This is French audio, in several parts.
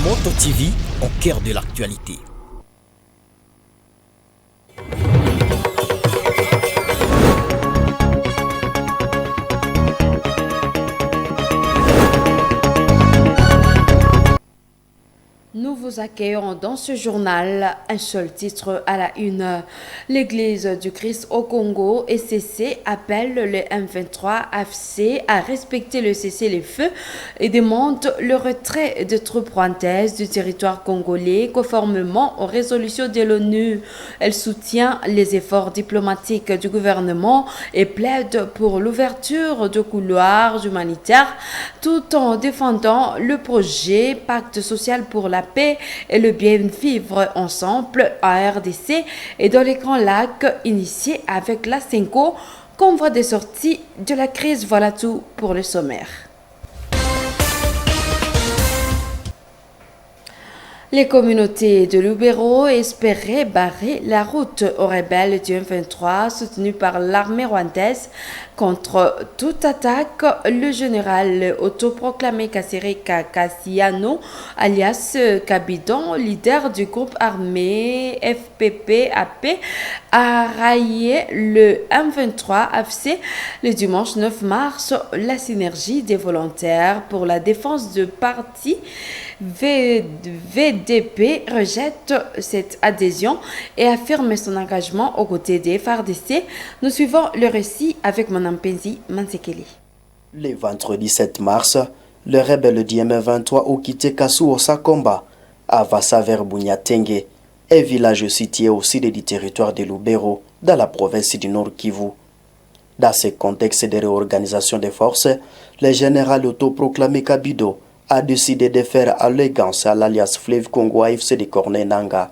Moto TV au cœur de l'actualité. Nous vous accueillons dans ce journal, un seul titre à la une. L'Église du Christ au Congo, ECC, appelle le M23 AFC à respecter le cessez-le-feu et demande le retrait de troupes rwandaises du territoire congolais conformément aux résolutions de l'ONU. Elle soutient les efforts diplomatiques du gouvernement et plaide pour l'ouverture de couloirs humanitaires tout en défendant le projet Pacte social pour la paix et le bien vivre ensemble à RDC et dans les Grands Lacs initié avec la CENCO comme voie de sortie de la crise. Voilà tout pour le sommaire. Les communautés de Lubero espéraient barrer la route aux rebelles du M23 soutenus par l'armée rwandaise. Contre toute attaque, le général autoproclamé Kasereka Kassiano, alias Kabidon, leader du groupe armé FPP-AP, a raillé le M23 AFC le dimanche 9 mars. La synergie des volontaires pour la défense du parti VDP rejette cette adhésion et affirme son engagement aux côtés des FARDC. Nous suivons le récit avec Mme Penzi Mansekeli. Le vendredi 7 mars, les rebelles du M23 ont quitté Kassou Sakomba, à Vassa vers Bunyatenge, un village situé au sud du territoire de Lubero, dans la province du Nord Kivu. Dans ce contexte de réorganisation des forces, le général autoproclamé Kabido a décidé de faire allégeance à l'alliance Fleuve Congo AFC de Corneille Nangaa.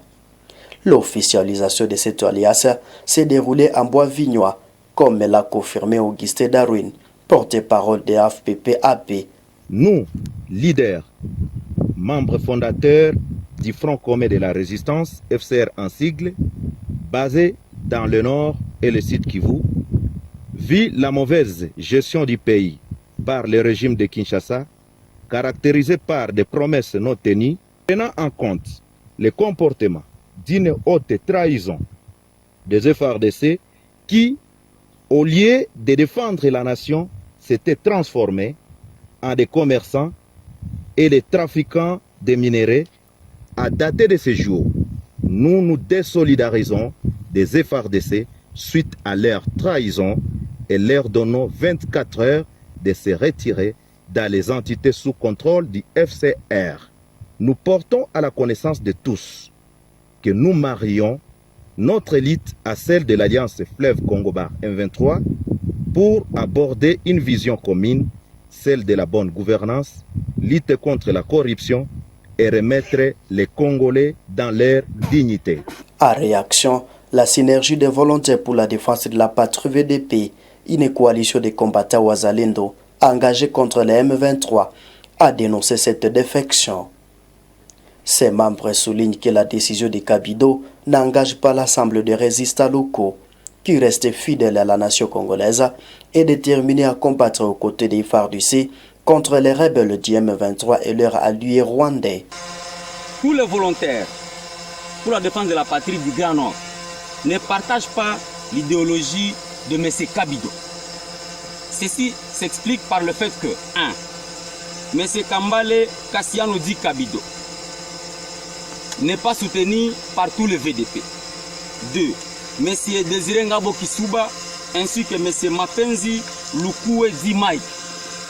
L'officialisation de cette alliance s'est déroulée en bois vignois, comme l'a confirmé Augustin Darwin, porte-parole de FPP-AP. Nous, leaders, membres fondateurs du Front commun de la résistance, FCR en sigle, basé dans le nord et le sud Kivu, vu la mauvaise gestion du pays par le régime de Kinshasa, caractérisé par des promesses non tenues, prenant en compte le comportement d'une haute trahison des FARDC qui, au lieu de défendre la nation, s'étaient transformés en des commerçants et des trafiquants de minerais. À dater de ce jour, nous nous désolidarisons des FARDC suite à leur trahison et leur donnons 24 heures de se retirer dans les entités sous contrôle du FCR. Nous portons à la connaissance de tous que nous marions notre élite à celle de l'Alliance Fleuve Congo-Bar M23 pour aborder une vision commune, celle de la bonne gouvernance, lutter contre la corruption et remettre les Congolais dans leur dignité. En réaction, la synergie des volontaires pour la défense de la patrie VDP, une coalition de combattants Wazalendo, engagé contre les M23, a dénoncé cette défection. Ses membres soulignent que la décision de Kabido n'engage pas l'ensemble des résistants locaux, qui restent fidèles à la nation congolaise et déterminés à combattre aux côtés des FARDC contre les rebelles du M23 et leurs alliés rwandais. Tous les volontaires pour la défense de la patrie du Grand Nord ne partagent pas l'idéologie de M. Kabido. Ceci s'explique par le fait que 1. M. Kambale Kassiano Di Kabido n'est pas soutenu par tous les VDP. 2. M. Désiré Ngabo Kisuba ainsi que M. Mapenzi Lukoué Di Mike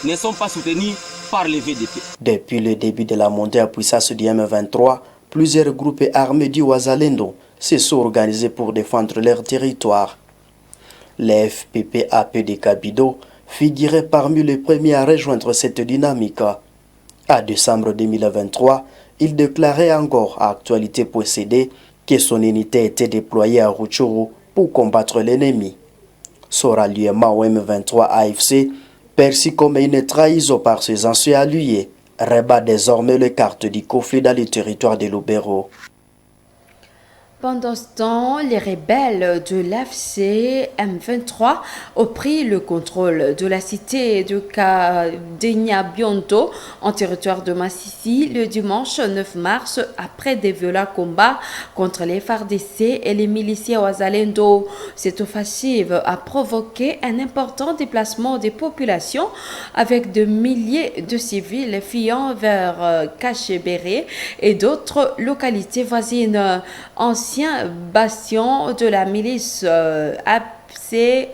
ne sont pas soutenus par les VDP. Depuis le début de la montée à puissance du M23, plusieurs groupes armés du Wazalendo se sont organisés pour défendre leur territoire. Les FPP-AP de Kabido figurait parmi les premiers à rejoindre cette dynamique. En décembre 2023, il déclarait encore à Actualité.cd que son unité était déployée à Rutshuru pour combattre l'ennemi. Son ralliement au M23 AFC, perçu comme une trahison par ses anciens alliés, rebat désormais les cartes du conflit dans le territoire de Lubero. Pendant ce temps, les rebelles de l'AFC M23 ont pris le contrôle de la cité de Kadenya-Bionto en territoire de Massissi le dimanche 9 mars après des violents combats contre les FARDC et les miliciens Ouazalendo. Cette offensive a provoqué un important déplacement des populations avec de milliers de civils fuyant vers Kachebere et d'autres localités voisines. Ancien bastion de la milice APCLS,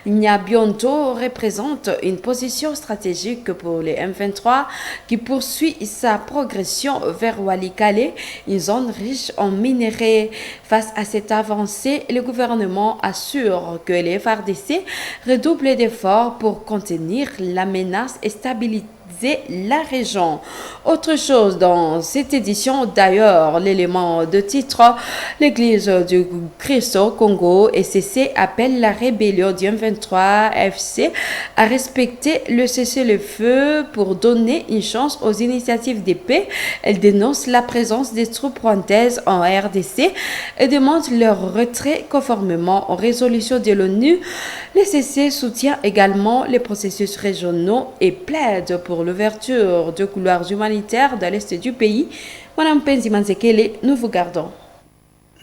Nyabionto représente une position stratégique pour les M23 qui poursuit sa progression vers Walikale, une zone riche en minerais. Face à cette avancée, le gouvernement assure que les FARDC redoublent d'efforts pour contenir la menace et stabiliser la région. Autre chose dans cette édition, d'ailleurs, l'élément de titre, l'église du Christ au Congo ECC appelle la rébellion du M23 FC à respecter le cessez-le-feu pour donner une chance aux initiatives de paix. Elle dénonce la présence des troupes rwandaises en RDC et demande leur retrait conformément aux résolutions de l'ONU. L'ECC soutient également les processus régionaux et plaide pour l'ouverture de couloirs humanitaires dans l'est du pays. Madame Penzimanzekele, nous vous gardons.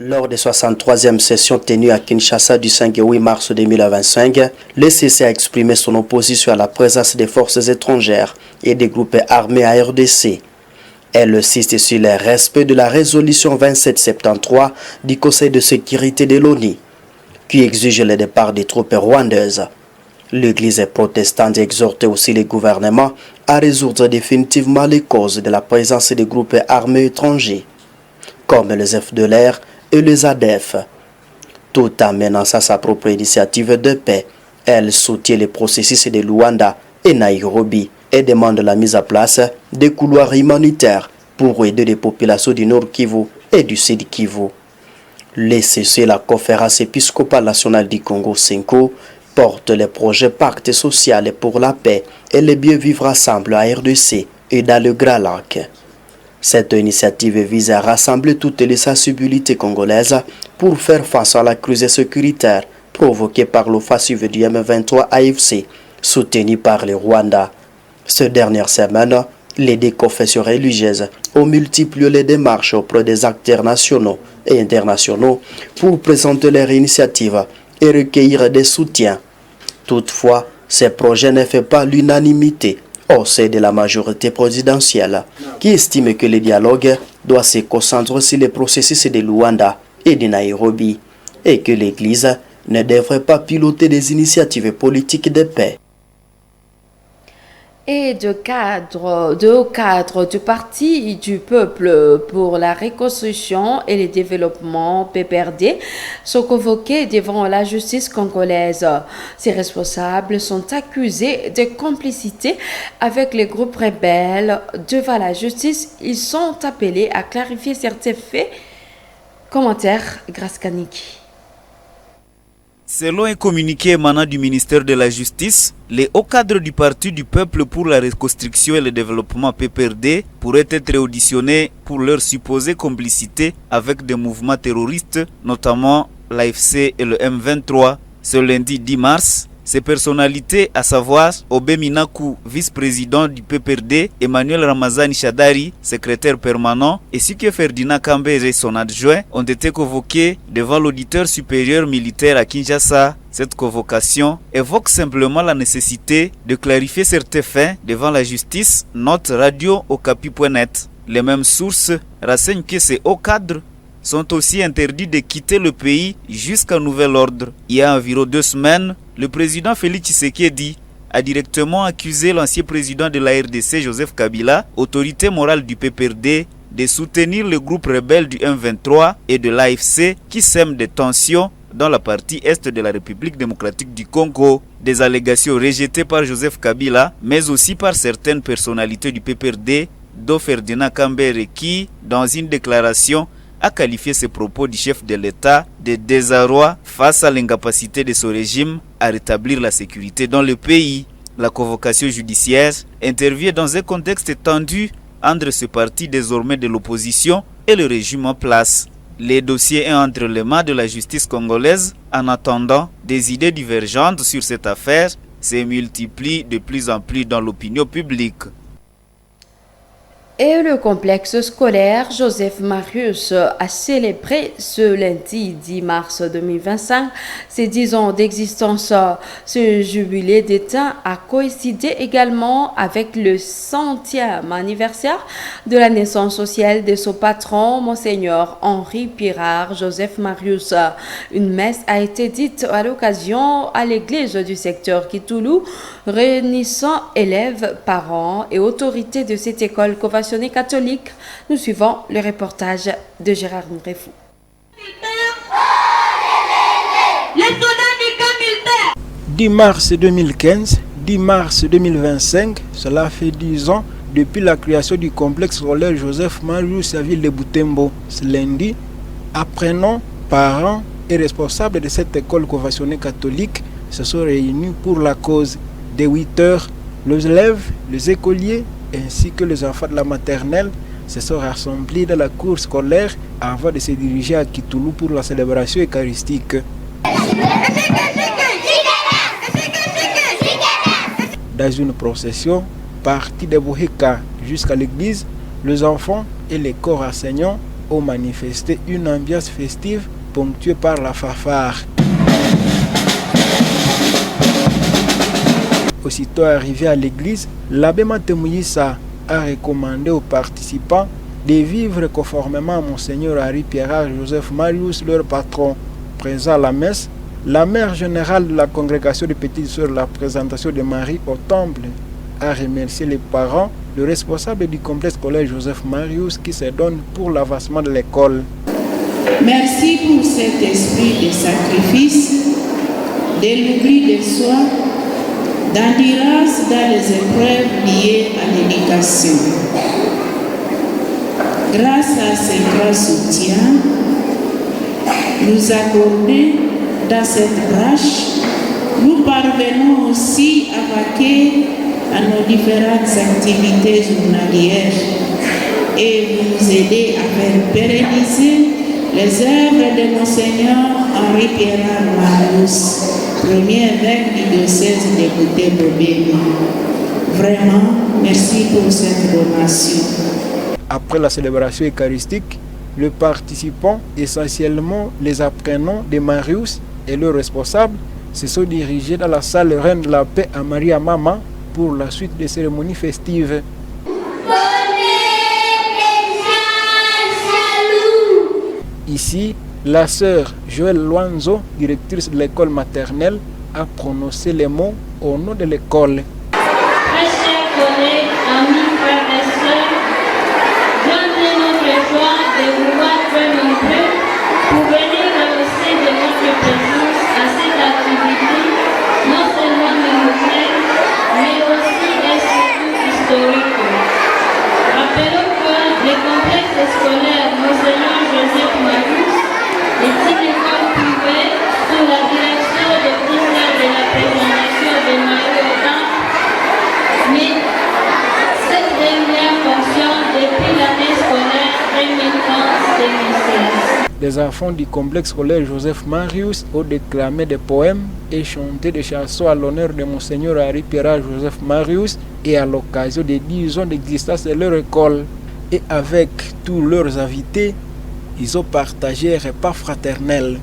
Lors des 63e sessions tenues à Kinshasa du 5 et 8 mars 2025, l'ECC a exprimé son opposition à la présence des forces étrangères et des groupes armés à RDC. Elle insiste sur le respect de la résolution 2773 du Conseil de sécurité de l'ONU, qui exige le départ des troupes rwandaises. L'Église protestante exhorte aussi le gouvernement à résoudre définitivement les causes de la présence des groupes armés étrangers, comme les FDLR et les ADF. Tout en menaçant sa propre initiative de paix, elle soutient les processus de Luanda et Nairobi et demande la mise en place des couloirs humanitaires pour aider les populations du Nord Kivu et du Sud Kivu. L'ECC, la Conférence épiscopale nationale du Congo, CENCO, porte le projet Pacte social pour la paix et le bien vivre ensemble à RDC et dans le Grand Lac. Cette initiative vise à rassembler toutes les sensibilités congolaises pour faire face à la crise sécuritaire provoquée par l'offensive du M23 AFC, soutenue par le Rwanda. Ces dernières semaines, les deux confessions religieuses ont multiplié les démarches auprès des acteurs nationaux et internationaux pour présenter leur initiative et recueillir des soutiens. Toutefois, ces projets ne font pas l'unanimité au sein de la majorité présidentielle, qui estime que le dialogue doit se concentrer sur les processus de Luanda et de Nairobi, et que l'Église ne devrait pas piloter des initiatives politiques de paix. Et de cadre du Parti du Peuple pour la Reconstruction et le Développement PPRD sont convoqués devant la justice congolaise. Ces responsables sont accusés de complicité avec les groupes rebelles. Devant la justice, ils sont appelés à clarifier certains faits. Commentaire Grace Kaniki. Selon un communiqué émanant du ministère de la Justice, les hauts cadres du Parti du Peuple pour la Reconstruction et le Développement PPRD pourraient être auditionnés pour leur supposée complicité avec des mouvements terroristes, notamment l'AFC et le M23. Ce lundi 10 mars, ces personnalités, à savoir Obé Minaku, vice-président du PPRD, Emmanuel Ramazani Shadari, secrétaire permanent, ainsi que Ferdinand Kambere, son adjoint, ont été convoqués devant l'auditeur supérieur militaire à Kinshasa. Cette convocation évoque simplement la nécessité de clarifier certains faits devant la justice, note radio okapi.net. Les mêmes sources renseignent que ces hauts cadres sont aussi interdits de quitter le pays jusqu'à nouvel ordre. Il y a environ 2 semaines, le président Félix Tshisekedi a directement accusé l'ancien président de la RDC, Joseph Kabila, autorité morale du PPRD, de soutenir le groupe rebelle du M23 et de l'AFC qui sème des tensions dans la partie est de la République démocratique du Congo. Des allégations rejetées par Joseph Kabila, mais aussi par certaines personnalités du PPRD, dont Ferdinand Kambere qui, dans une déclaration, a qualifié ces propos du chef de l'État de désarroi face à l'incapacité de ce régime à rétablir la sécurité dans le pays. La convocation judiciaire intervient dans un contexte tendu entre ce parti désormais de l'opposition et le régime en place. Les dossiers sont entre les mains de la justice congolaise. En attendant, des idées divergentes sur cette affaire se multiplient de plus en plus dans l'opinion publique. Et le complexe scolaire Joseph Marius a célébré ce lundi 10 mars 2025 ses 10 ans d'existence. Ce jubilé d'État a coïncidé également avec le 100e anniversaire de la naissance sociale de son patron, Monseigneur Henri Pirard Joseph Marius. Une messe a été dite à l'occasion à l'église du secteur Kitoulou, réunissant élèves, parents et autorités de cette école conventionnelle catholique. Nous suivons le reportage de Gérard Nrefou. 10 mars 2015, 10 mars 2025, cela fait 10 ans depuis la création du complexe scolaire Joseph Marius à ville de Butembo. Ce lundi, apprenants, parents et responsables de cette école conventionnelle catholique se sont réunis pour la cause. Dès 8 heures, les élèves, les écoliers ainsi que les enfants de la maternelle se sont rassemblés dans la cour scolaire avant de se diriger à Kitoulou pour la célébration eucharistique. Dans une procession partie de Boheka jusqu'à l'église, les enfants et les corps enseignants ont manifesté une ambiance festive ponctuée par la fanfare. Aussitôt arrivé à l'église, l'abbé Matemouissa a recommandé aux participants de vivre conformément à Monseigneur Henri Pirard Joseph Marius, leur patron. Présent à la messe, la mère générale de la congrégation des petites sœurs de la présentation de Marie au temple a remercié les parents, le responsable du complexe scolaire Joseph Marius qui se donne pour l'avancement de l'école. Merci pour cet esprit de sacrifice, de l'oubli de soi, d'endurance dans les épreuves liées à l'éducation. Grâce à ce grand soutien, nous accordés dans cette brèche, nous parvenons aussi à vaquer à nos différentes activités journalières et vous aider à faire pérenniser les œuvres de Monseigneur Henri Pirard Marius, premier évêque du diocèse de Butembo-Beni. Vraiment, merci pour cette donation. Après la célébration eucharistique, les participants, essentiellement les apprenants de Marius et leurs responsables, se sont dirigés dans la salle Reine de la Paix à Maria Mama pour la suite des cérémonies festives. Ici, la sœur Joëlle Loanzo, directrice de l'école maternelle, a prononcé les mots au nom de l'école. Très chers collègues, amis, frères et sœurs, joignez notre joie de vous voir très nombreux pour venir annoncer de votre présence à cette activité, non seulement mémorielle, mais aussi et surtout historique. Rappelons que le complexe scolaire Monseigneur Joseph Marius est une école privée sous la direction de Christian de la présentation de Marie au Temple, mais cette dernière fonctionne depuis l'année scolaire 2015-2016. Les enfants du complexe scolaire Joseph Marius ont déclamé des poèmes et chanté des chansons à l'honneur de Monseigneur Henri Pirard Joseph Marius et à l'occasion des 10 ans d'existence de leur école. Et avec tous leurs invités, ils ont partagé un repas fraternel.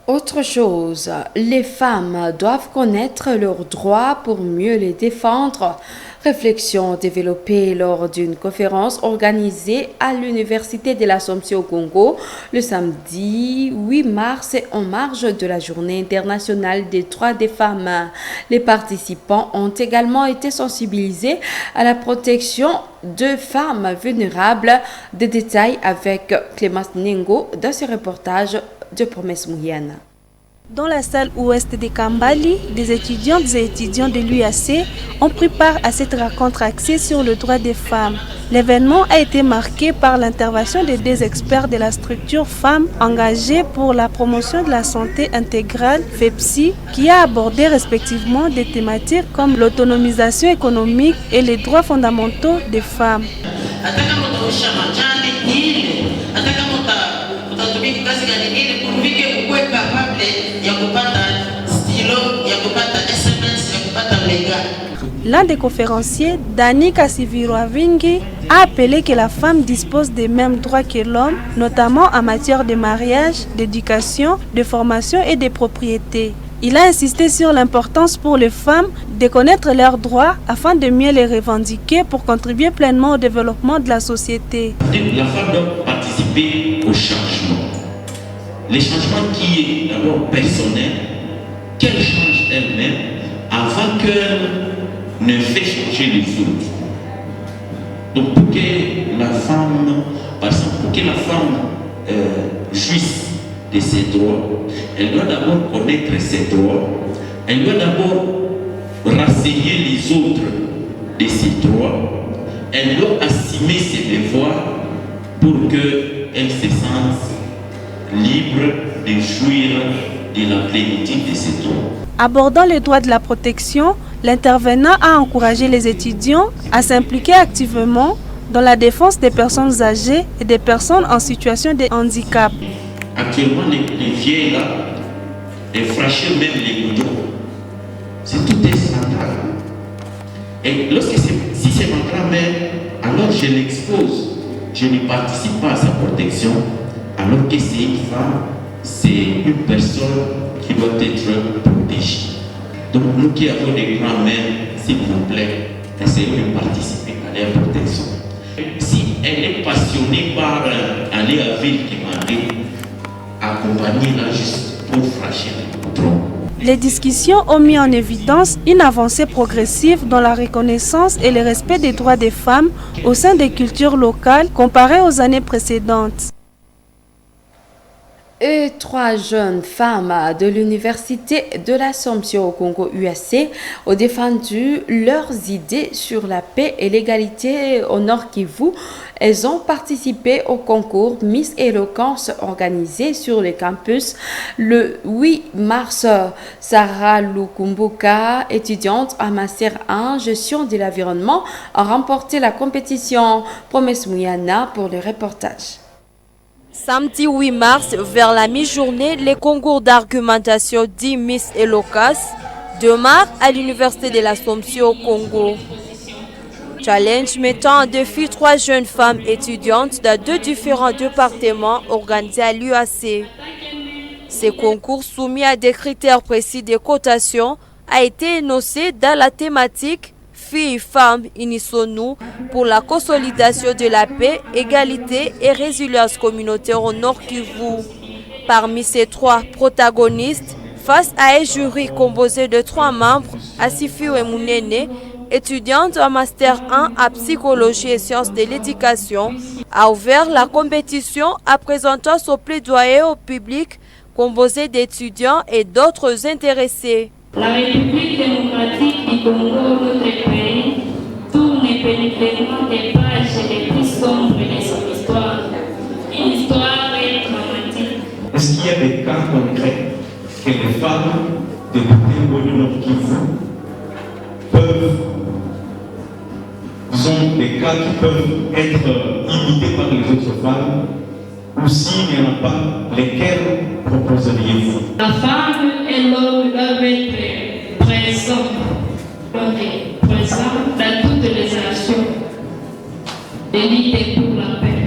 Autre chose, les femmes doivent connaître leurs droits pour mieux les défendre. Réflexion développée lors d'une conférence organisée à l'Université de l'Assomption au Congo le samedi 8 mars en marge de la Journée internationale des droits des femmes. Les participants ont également été sensibilisés à la protection de femmes vulnérables. Des détails avec Clémence Nengo dans ce reportage de Promesse Mouhiane. Dans la salle ouest de Kambali, des étudiantes et étudiants de l'UAC ont pris part à cette rencontre axée sur le droit des femmes. L'événement a été marqué par l'intervention de deux experts de la structure Femmes engagées pour la promotion de la santé intégrale, FEPSI, qui a abordé respectivement des thématiques comme l'autonomisation économique et les droits fondamentaux des femmes. L'un des conférenciers, Dani Kasiviroavingi, a appelé que la femme dispose des mêmes droits que l'homme, notamment en matière de mariage, d'éducation, de formation et de propriété. Il a insisté sur l'importance pour les femmes de connaître leurs droits afin de mieux les revendiquer pour contribuer pleinement au développement de la société. La femme doit participer au changement. Les changements qui est d'abord personnel, qu'elle change elle-même avant qu'elle ne fait changer les autres. Donc pour que la femme, par exemple, pour que la femme jouisse de ses droits, elle doit d'abord connaître ses droits, elle doit d'abord renseigner les autres de ses droits, elle doit assumer ses devoirs pour qu'elle se sente libre de jouir de la plénitude de ses droits. Abordant les droits de la protection, l'intervenant a encouragé les étudiants à s'impliquer activement dans la défense des personnes âgées et des personnes en situation de handicap. Actuellement, les vieilles là, elles fracturent même les goudrons. C'est tout est central. Et si c'est ma grand-mère, alors je l'expose. Je ne participe pas à sa protection, alors que c'est une femme, c'est une personne qui doit être protégée. Donc nous qui avons des grands-mères, s'il vous plaît, essayons de participer à leur protection. Si elle est passionnée par aller à ville demander, accompagner-la juste pour franchir le tronc. Les discussions ont mis en évidence une avancée progressive dans la reconnaissance et le respect des droits des femmes au sein des cultures locales comparées aux années précédentes. Et 3 jeunes femmes de l'Université de l'Assomption au Congo UAC ont défendu leurs idées sur la paix et l'égalité au Nord Kivu. Elles ont participé au concours Miss Éloquence organisé sur le campus le 8 mars. Sarah Lukumbuka, étudiante en Master 1 Gestion de l'environnement, a remporté la compétition. Promesse Mouyana pour le reportage. Samedi 8 mars, vers la mi-journée, les concours d'argumentation dit Miss Éloquence démarrent à l'Université de l'Assomption au Congo. Challenge mettant en défi 3 jeunes femmes étudiantes dans 2 différents départements organisés à l'UAC. Ces concours soumis à des critères précis de cotation a été énoncé dans la thématique Filles, femmes, unissons-nous pour la consolidation de la paix, égalité et résilience communautaire au Nord Kivu. Parmi ces 3 protagonistes, face à un jury composé de 3 membres, Asifi Wemunene, étudiante en Master 1 à Psychologie et Sciences de l'Éducation, a ouvert la compétition en présentant son plaidoyer au public composé d'étudiants et d'autres intéressés. La République démocratique du Congo, notre pays, tourne périphériquement des pages les plus sombres de son histoire. Une histoire dramatique. Est-ce qu'il y a des cas concrets que les femmes de Butembo du Nord Kivu peuvent, sont des cas qui peuvent être imités par les autres femmes, ou s'il n'y en a pas, lesquels proposeriez-vous? La femme et l'homme doivent être présents dans toutes les actions de lutte pour la paix.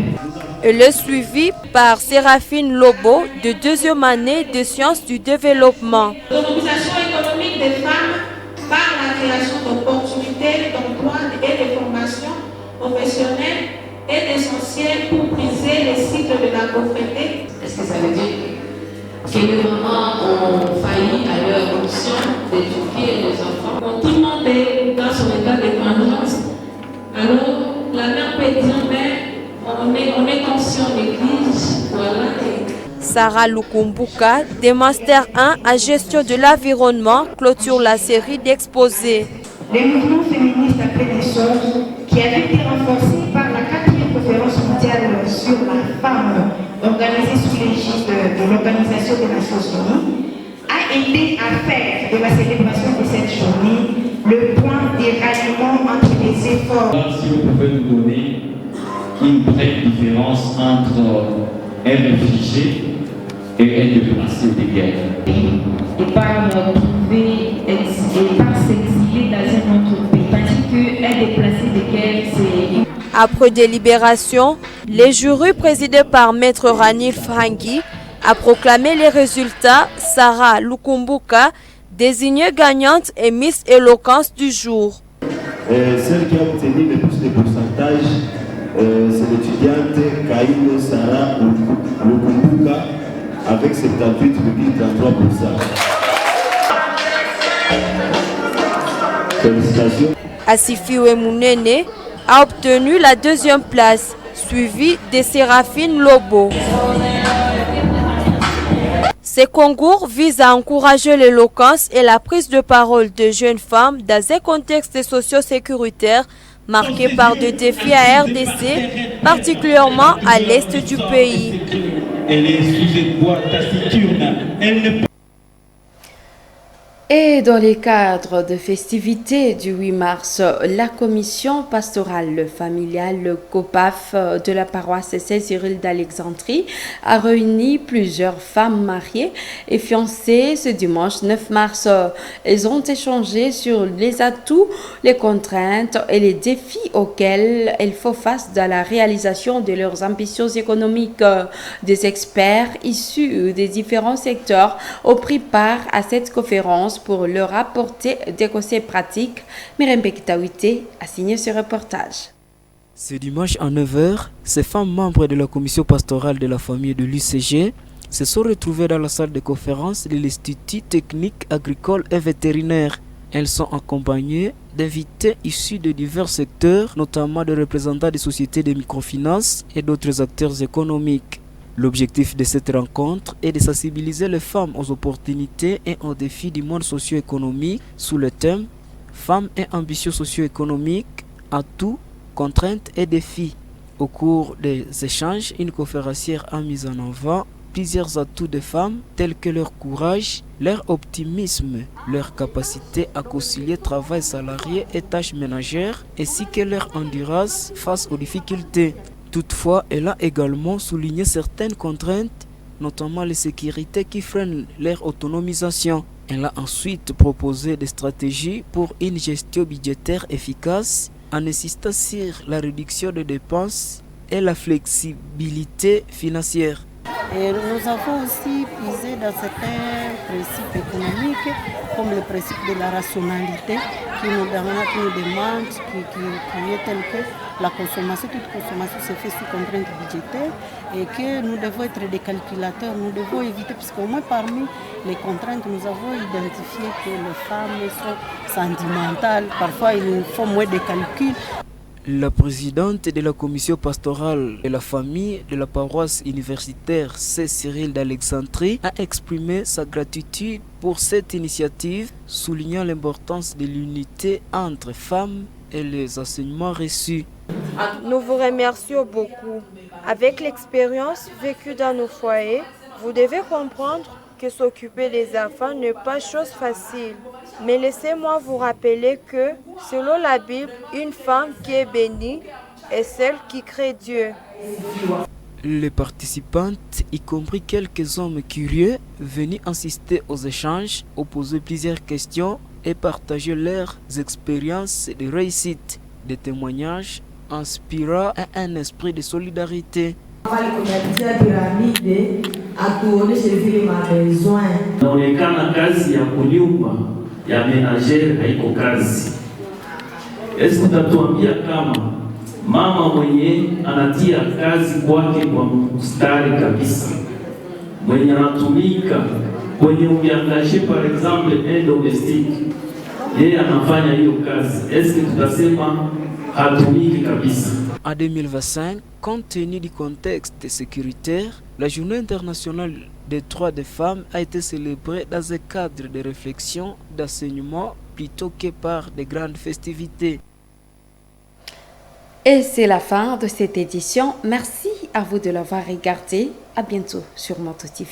Elle est suivie par Séraphine Lobo de 2e année de sciences du développement. L'autonomisation économique des femmes par la création d'opportunités d'emploi et de formation professionnelle est essentielle pour briser les cycles de la pauvreté. Est-ce que ça veut dire que les mamans ont failli à leur mission d'éduquer les enfants? Quand tout le monde est dans son état de dépendance, alors la mère peut dire, mais on est conscient de l'église, voilà. Sarah Lukumbuka, des Master 1 en gestion de l'environnement, clôture la série d'exposés. Les mouvements féministes appellent des choses qui avaient été renforcés par la 4e conférence mondiale sur la femme organisée sous l'égide de l'Organisation des Nations Unies, a aidé à faire de la célébration de cette journée le point de ralliement entre les efforts. Si vous pouvez nous donner une brève différence entre un réfugié et est déplacée de guerre. Et par trouver et par s'exiler dans un autre pays. Tandis qu'être déplacé de guerre, c'est... Après délibération, les jurys présidés par Maître Ranil Frangi a proclamé les résultats. Sarah Lukumbuka, désignée gagnante et Miss Éloquence du jour. Celle qui a obtenu le plus de pourcentage, c'est l'étudiante Kaïno Sarah Lukumbuka avec 78,33%. Félicitations. Asifiwe Munene a obtenu la deuxième place, suivi de Séraphine Lobo. Ces concours visent à encourager l'éloquence et la prise de parole de jeunes femmes dans un contexte socio-sécuritaire marqué par des défis à RDC, particulièrement à l'est du pays. Elle est sous bois taciturne. Elle ne... Et dans les cadres de festivités du 8 mars, la commission pastorale familiale, le COPAF de la paroisse Saint-Cyril d'Alexandrie, a réuni plusieurs femmes mariées et fiancées ce dimanche 9 mars. Elles ont échangé sur les atouts, les contraintes et les défis auxquels elles font face dans la réalisation de leurs ambitions économiques. Des experts issus des différents secteurs ont pris part à cette conférence pour leur apporter des conseils pratiques. Myriam Bekitaouité a signé ce reportage. Ce dimanche à 9h, ces femmes membres de la commission pastorale de la famille de l'UCG se sont retrouvées dans la salle de conférence de l'Institut technique agricole et vétérinaire. Elles sont accompagnées d'invités issus de divers secteurs, notamment de représentants des sociétés de microfinance et d'autres acteurs économiques. L'objectif de cette rencontre est de sensibiliser les femmes aux opportunités et aux défis du monde socio-économique sous le thème « Femmes et ambitions socio-économiques, atouts, contraintes et défis ». Au cours des échanges, une conférencière a mis en avant plusieurs atouts des femmes tels que leur courage, leur optimisme, leur capacité à concilier travail salarié et tâches ménagères, ainsi que leur endurance face aux difficultés. Toutefois, elle a également souligné certaines contraintes, notamment les sécurités qui freinent leur autonomisation. Elle a ensuite proposé des stratégies pour une gestion budgétaire efficace en insistant sur la réduction des dépenses et la flexibilité financière. Et nous avons aussi puisé dans certains principes économiques, comme le principe de la rationalité, qui nous demande, qui est tel que la consommation, toute consommation se fait sous contrainte budgétaire et que nous devons être des calculateurs, nous devons éviter, parce qu'au moins parmi les contraintes, nous avons identifié que les femmes sont sentimentales, parfois il nous faut moins de calculs. La présidente de la commission pastorale de la famille de la paroisse universitaire Saint-Cyril d'Alexandrie a exprimé sa gratitude pour cette initiative, soulignant l'importance de l'unité entre femmes et les enseignements reçus. Nous vous remercions beaucoup. Avec l'expérience vécue dans nos foyers, vous devez comprendre que s'occuper des enfants n'est pas chose facile. Mais laissez-moi vous rappeler que, selon la Bible, une femme qui est bénie est celle qui crée Dieu. Les participantes, y compris quelques hommes curieux, venus assister aux échanges, ont posé plusieurs questions et partagé leurs expériences de réussite. Des témoignages inspirant un esprit de solidarité. Naonekana kazi ya kunyumba ya menagere haiko kazi. Esi utatuambia kama mama mwenye anatia kazi kwake kwa mstari kabisa, mwenye anatumika kwenye ukiangaje par exemple un domestique, yeye anafanya hiyo kazi, eski tutasema hatumiki kabisa? En 2025, compte tenu du contexte sécuritaire, la Journée internationale des droits des femmes a été célébrée dans un cadre de réflexion, d'enseignement, plutôt que par de grandes festivités. Et c'est la fin de cette édition. Merci à vous de l'avoir regardé. À bientôt sur Moto TV.